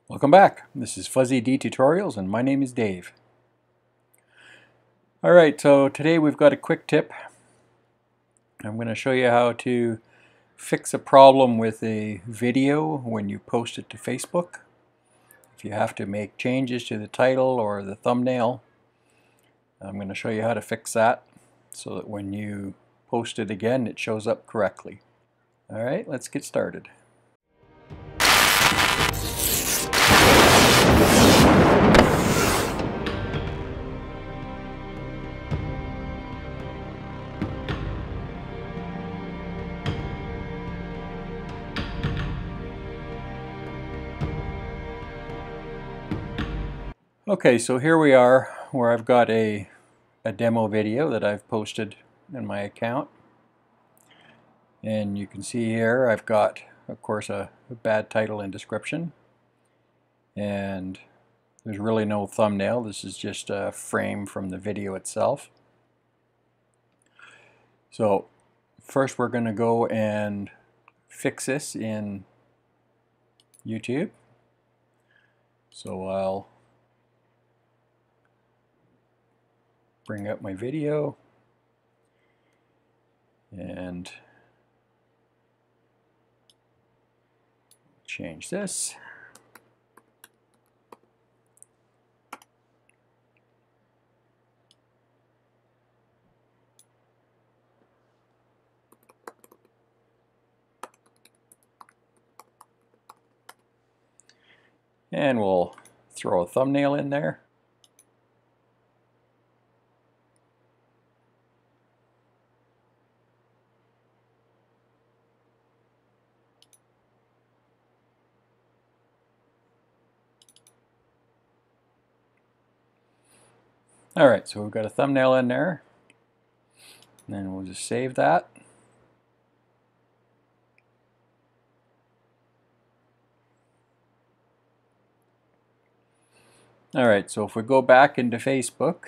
Welcome back. This is Fuzzee D Tutorials and my name is Dave. Alright, so today we've got a quick tip. I'm going to show you how to fix a problem with a video when you post it to Facebook. If you have to make changes to the title or the thumbnail, I'm going to show you how to fix that so that when you post it again it shows up correctly. Alright, let's get started. Okay, so here we are where I've got a demo video that I've posted in my account. And you can see here I've got, of course, a bad title and description. And there's really no thumbnail. This is just a frame from the video itself. So first we're going to go and fix this in YouTube. So I'll bring up my video and change this. And we'll throw a thumbnail in there. Alright, so we've got a thumbnail in there. And then we'll just save that. Alright, so if we go back into Facebook,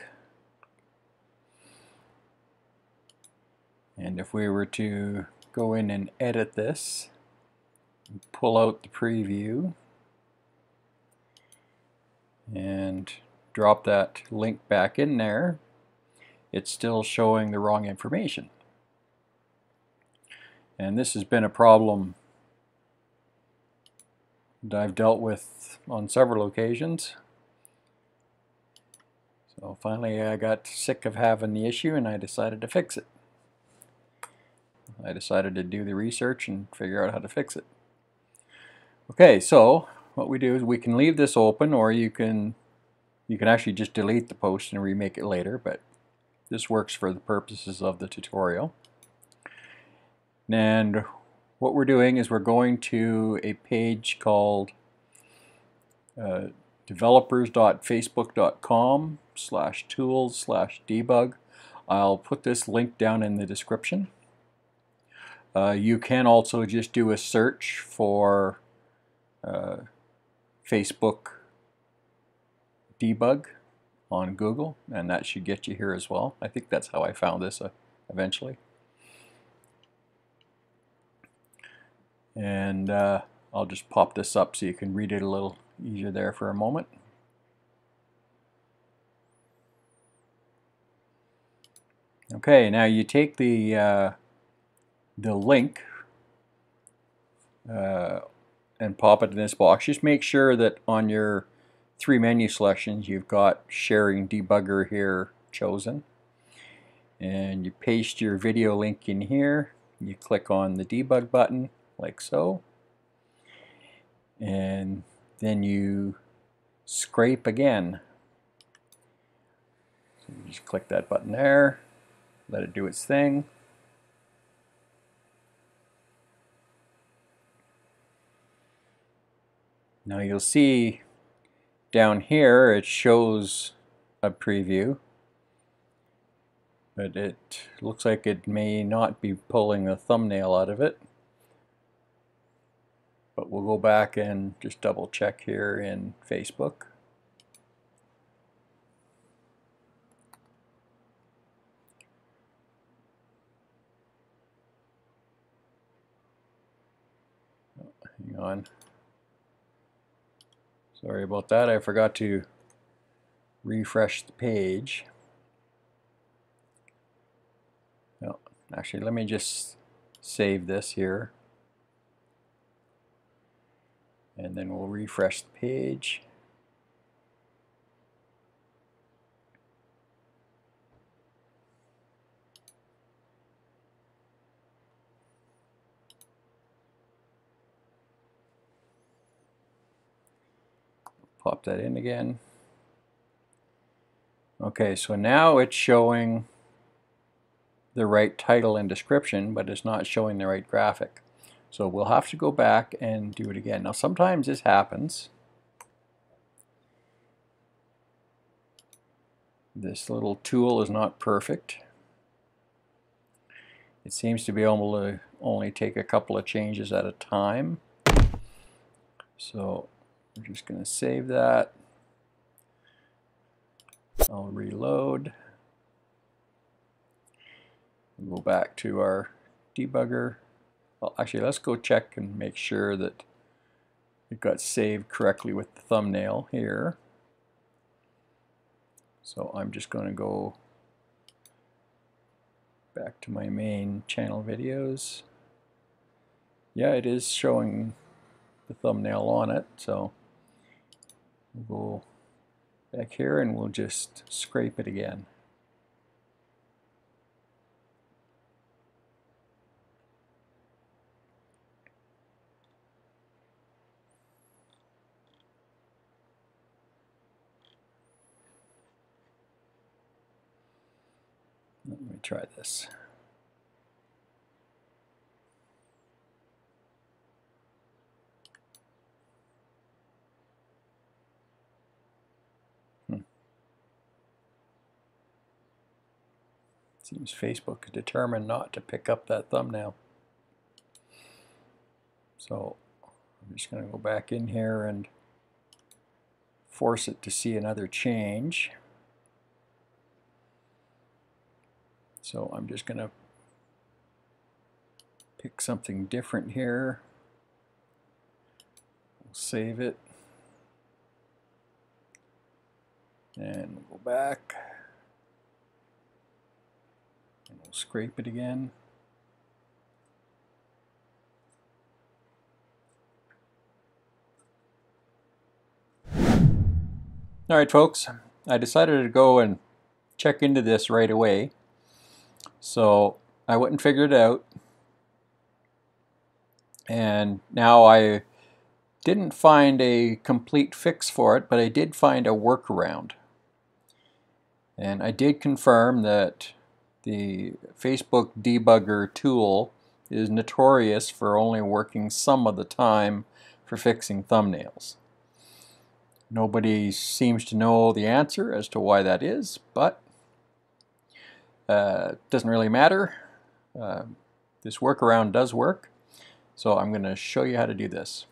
and if we were to go in and edit this, pull out the preview, and drop that link back in there, it's still showing the wrong information. And this has been a problem that I've dealt with on several occasions. So finally I got sick of having the issue and I decided to fix it. I decided to do the research and figure out how to fix it. Okay, so what we do is we can leave this open, or you can actually just delete the post and remake it later, but this works for the purposes of the tutorial. And what we're doing is we're going to a page called developers.facebook.com/tools/debug. I'll put this link down in the description. You can also just do a search for Facebook debug on Google, and that should get you here as well. I think that's how I found this eventually. And I'll just pop this up so you can read it a little easier there for a moment. Okay, now you take the link and pop it in this box. Just make sure that on your 3 menu selections you've got sharing debugger here chosen. And you paste your video link in here. You click on the debug button like so. And then you scrape again. So you just click that button there, let it do its thing. Now you'll see down here it shows a preview, but it looks like it may not be pulling a thumbnail out of it. But we'll go back and just double check here in Facebook. Hang on. Sorry about that, I forgot to refresh the page. No, actually, let me just save this here. And then we'll refresh the page. Pop that in again. Okay, so now it's showing the right title and description, but it's not showing the right graphic. So we'll have to go back and do it again. Now sometimes this happens. This little tool is not perfect. It seems to be able to only take a couple of changes at a time. So I'm just going to save that. I'll reload. We'll go back to our debugger. Well, actually, let's go check and make sure that it got saved correctly with the thumbnail here. So I'm just going to go back to my main channel videos. Yeah, it is showing the thumbnail on it, so we'll go back here and we'll just scrape it again. Let me try this. Seems Facebook is determined not to pick up that thumbnail. So I'm just going to go back in here and force it to see another change. So I'm just going to pick something different here. We'll save it. And we'll go back. And we'll scrape it again. Alright folks, I decided to go and check into this right away. So I went and figured it out. And now I didn't find a complete fix for it, but I did find a workaround. And I did confirm that the Facebook debugger tool is notorious for only working some of the time for fixing thumbnails. Nobody seems to know the answer as to why that is, but it doesn't really matter. This workaround does work, so I'm going to show you how to do this.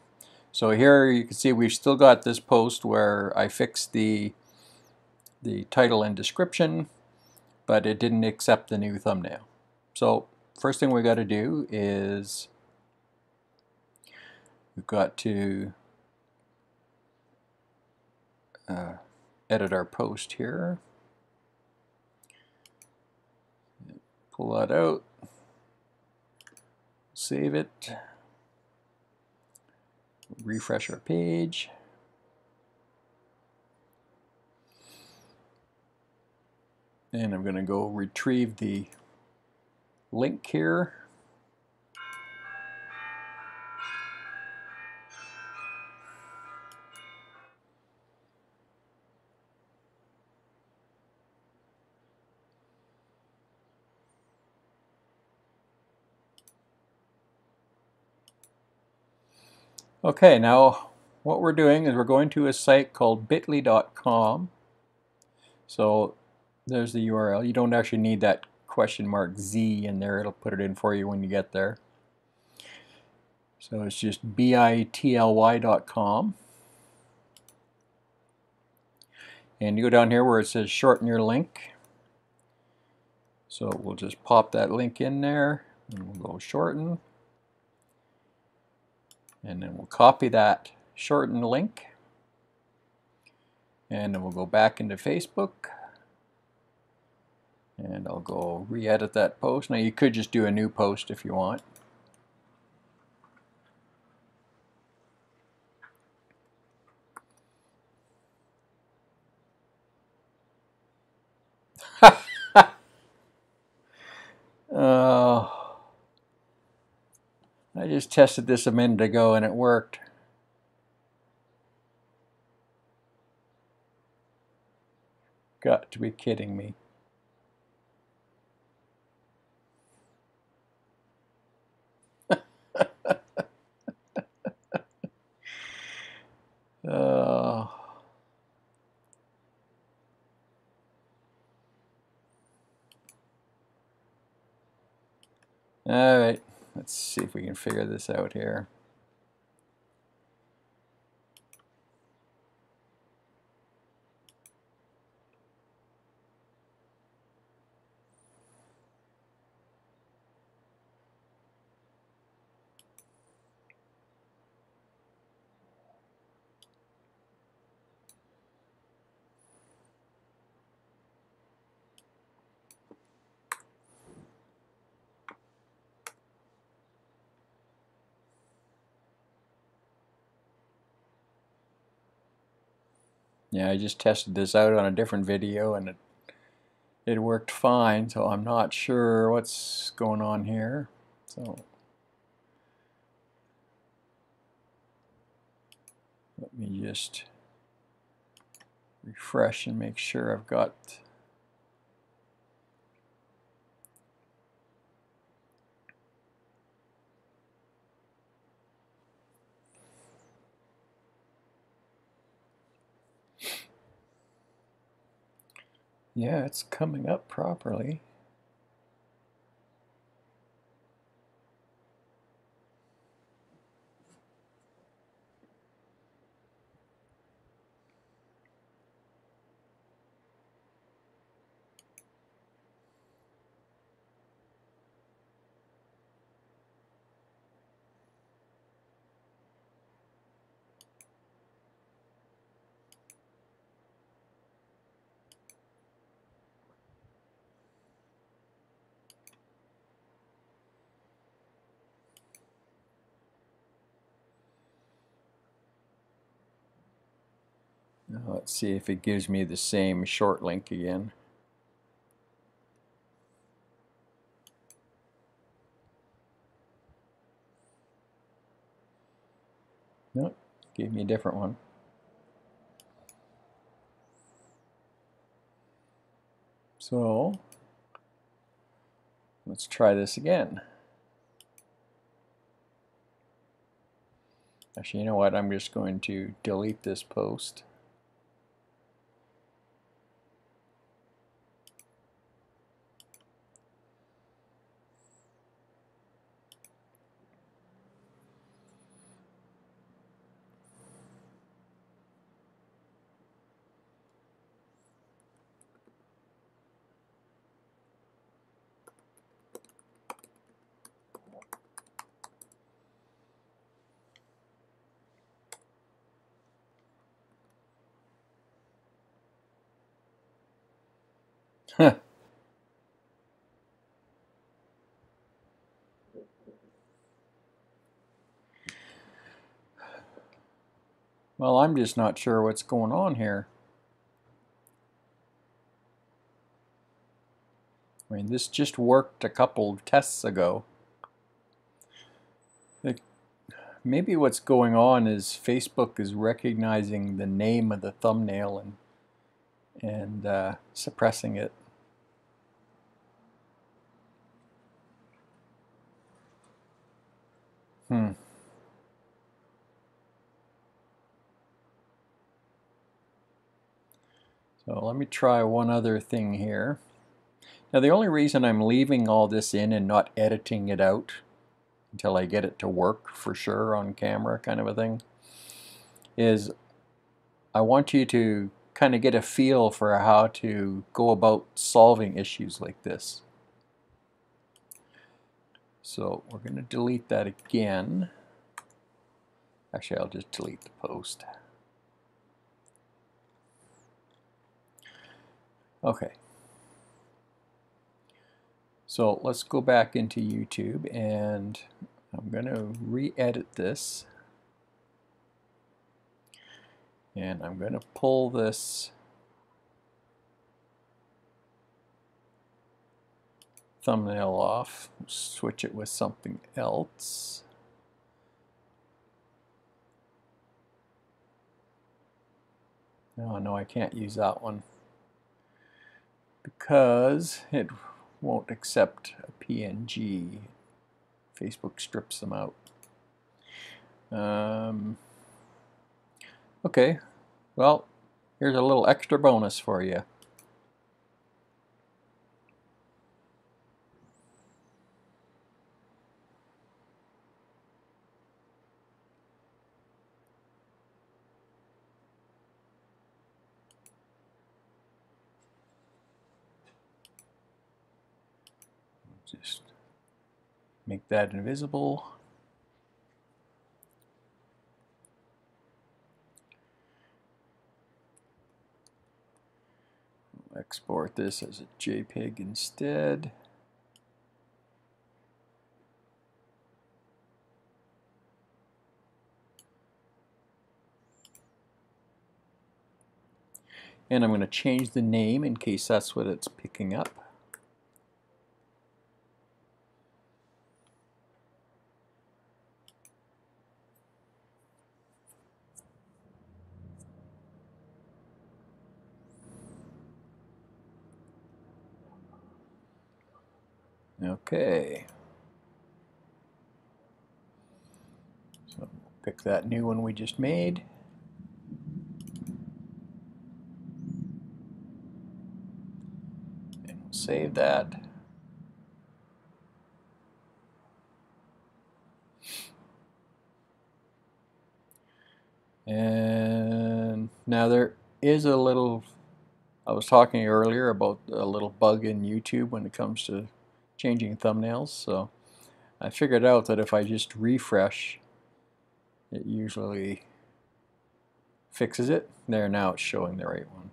So here you can see we've still got this post where I fixed the title and description, but it didn't accept the new thumbnail. So first thing we got to do is we've got to edit our post here. Pull that out, save it, refresh our page. And I'm going to go retrieve the link here. Okay, now what we're doing is we're going to a site called bit.ly.com. So there's the URL. You don't actually need that $Z in there. It'll put it in for you when you get there. So it's just bit.ly.com. And you go down here where it says shorten your link. So we'll just pop that link in there and we'll go shorten. And then we'll copy that shortened link And then we'll go back into Facebook. And I'll go re-edit that post. Now you could just do a new post if you want. I just tested this a minute ago and it worked. Got to be kidding me. All right, let's see if we can figure this out here. Yeah, I just tested this out on a different video and it worked fine, so I'm not sure what's going on here. So let me just refresh and make sure I've got yeah, it's coming up properly. Now let's see if it gives me the same short link again. Nope, gave me a different one. So let's try this again. Actually, you know what? I'm just going to delete this post. Huh. Well, I'm just not sure what's going on here. I mean, this just worked a couple of tests ago. Maybe what's going on is Facebook is recognizing the name of the thumbnail and suppressing it. So let me try one other thing here. Now the only reason I'm leaving all this in and not editing it out until I get it to work for sure on camera kind of a thing is I want you to kind of get a feel for how to go about solving issues like this. So we're going to delete that again. Actually, I'll just delete the post. Okay. So let's go back into YouTube, and I'm going to re-edit this. And I'm going to pull this thumbnail off, switch it with something else. Oh no, I can't use that one because it won't accept a PNG. Facebook strips them out. Okay, well, here's a little extra bonus for you. Just make that invisible. Export this as a JPEG instead. And I'm going to change the name in case that's what it's picking up. Okay. So pick that new one we just made. And we'll save that. And now there is a little, I was talking earlier about a little bug in YouTube when it comes to changing thumbnails. So I figured out that if I just refresh, it usually fixes it. There, now it's showing the right one.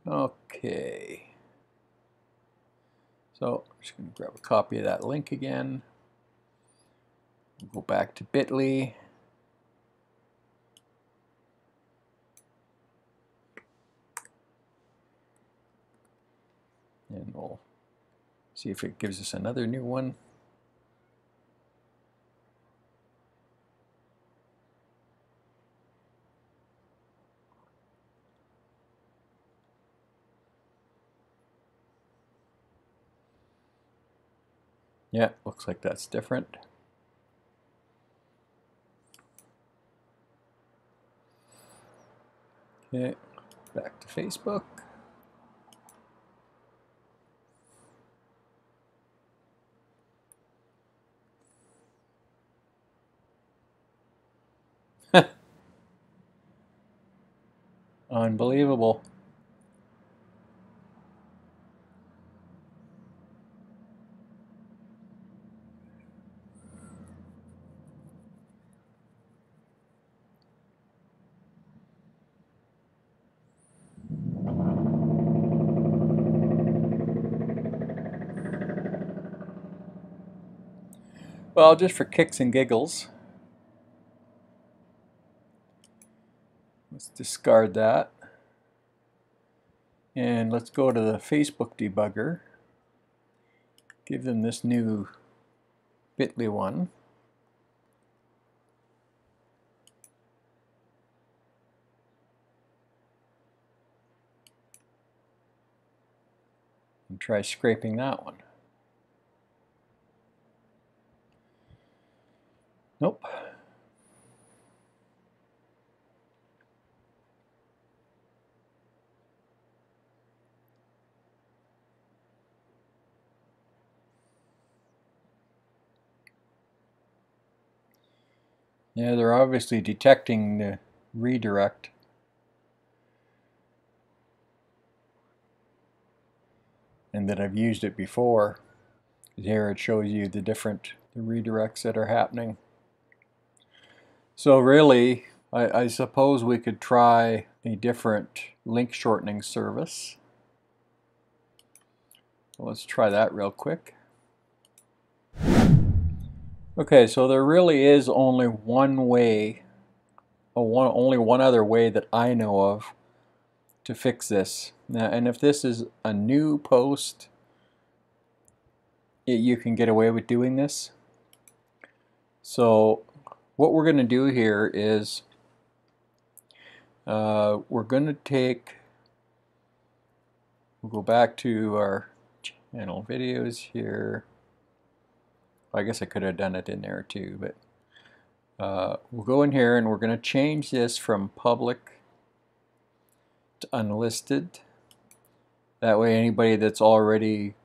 Okay. So I'm just going to grab a copy of that link again. We'll go back to bit.ly. And we'll see if it gives us another new one. Yeah, looks like that's different. Okay, back to Facebook. Unbelievable. Well, just for kicks and giggles, let's discard that. And let's go to the Facebook debugger. Give them this new bit.ly one. And try scraping that one. Nope. Yeah, they're obviously detecting the redirect. And that I've used it before. Here it shows you the redirects that are happening. So really, I suppose we could try a different link shortening service. Let's try that real quick. Okay, so there really is only one way, only one other way that I know of to fix this. Now, and if this is a new post, you can get away with doing this. So what we're going to do here is we're going to we'll go back to our channel videos here. I guess I could have done it in there too, but we'll go in here and we're going to change this from public to unlisted. That way anybody that's already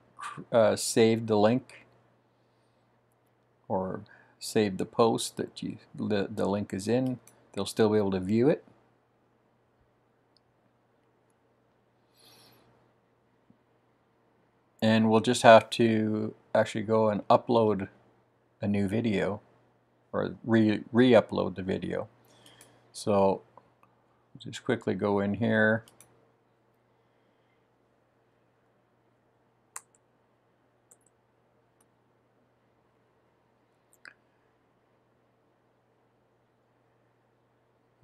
saved the link or saved the post that the link is in, they'll still be able to view it. And we'll just have to actually go and upload a new video, or re-upload the video. So just quickly go in here.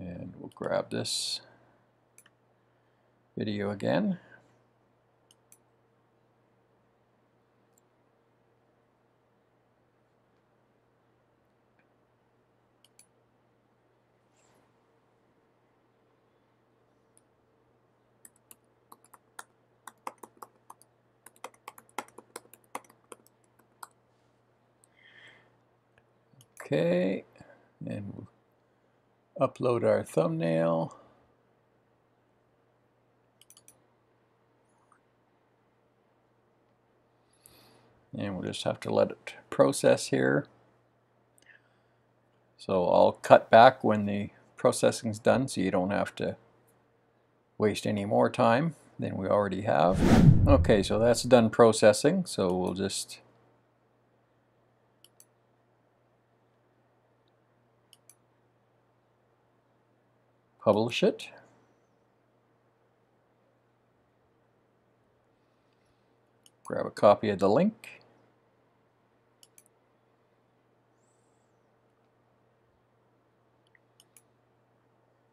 And we'll grab this video again. Okay, and we'll upload our thumbnail. And we'll just have to let it process here. So I'll cut back when the processing's done so you don't have to waste any more time than we already have. Okay, so that's done processing, so we'll just publish it. Grab a copy of the link.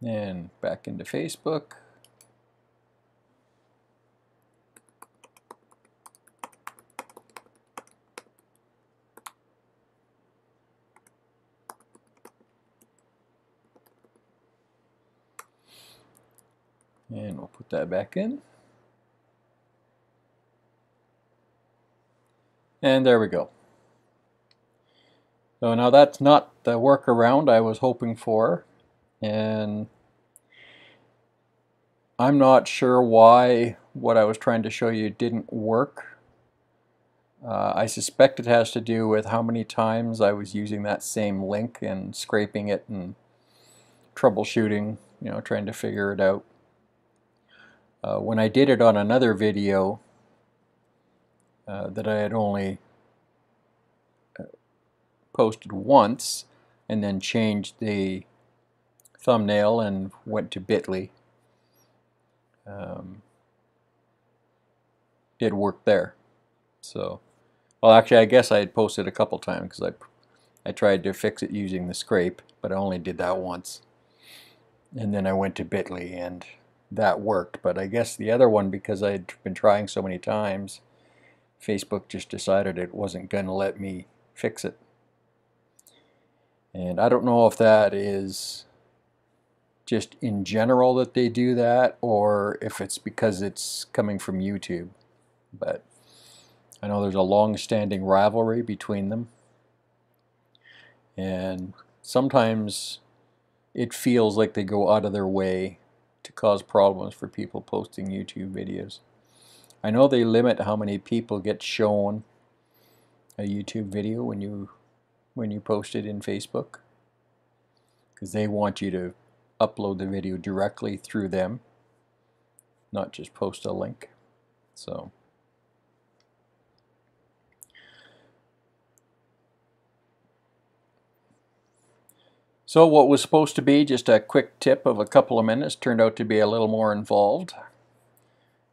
And back into Facebook. And we'll put that back in. And there we go. So now that's not the workaround I was hoping for. And I'm not sure why what I was trying to show you didn't work. I suspect it has to do with how many times I was using that same link and scraping it and troubleshooting, trying to figure it out. When I did it on another video that I had only posted once and then changed the thumbnail and went to bit.ly, it worked there. So, well, actually I guess I had posted a couple times because I tried to fix it using the scrape, but I only did that once. And then I went to bit.ly and that worked, but I guess the other one, because I'd been trying so many times, Facebook just decided it wasn't going to let me fix it. And I don't know if that is just in general that they do that, or if it's because it's coming from YouTube. But I know there's a long-standing rivalry between them. And sometimes it feels like they go out of their way to cause problems for people posting YouTube videos. I know they limit how many people get shown a YouTube video when you post it in Facebook, because they want you to upload the video directly through them, not just post a link. So So what was supposed to be just a quick tip of a couple of minutes turned out to be a little more involved.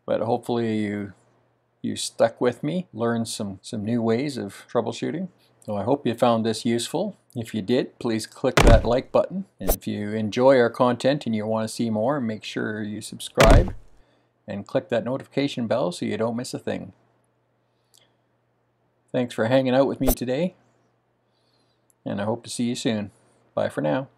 But hopefully you stuck with me, learned some new ways of troubleshooting. So I hope you found this useful. If you did, please click that like button. And if you enjoy our content and you want to see more, make sure you subscribe and click that notification bell so you don't miss a thing. Thanks for hanging out with me today, and I hope to see you soon. Bye for now.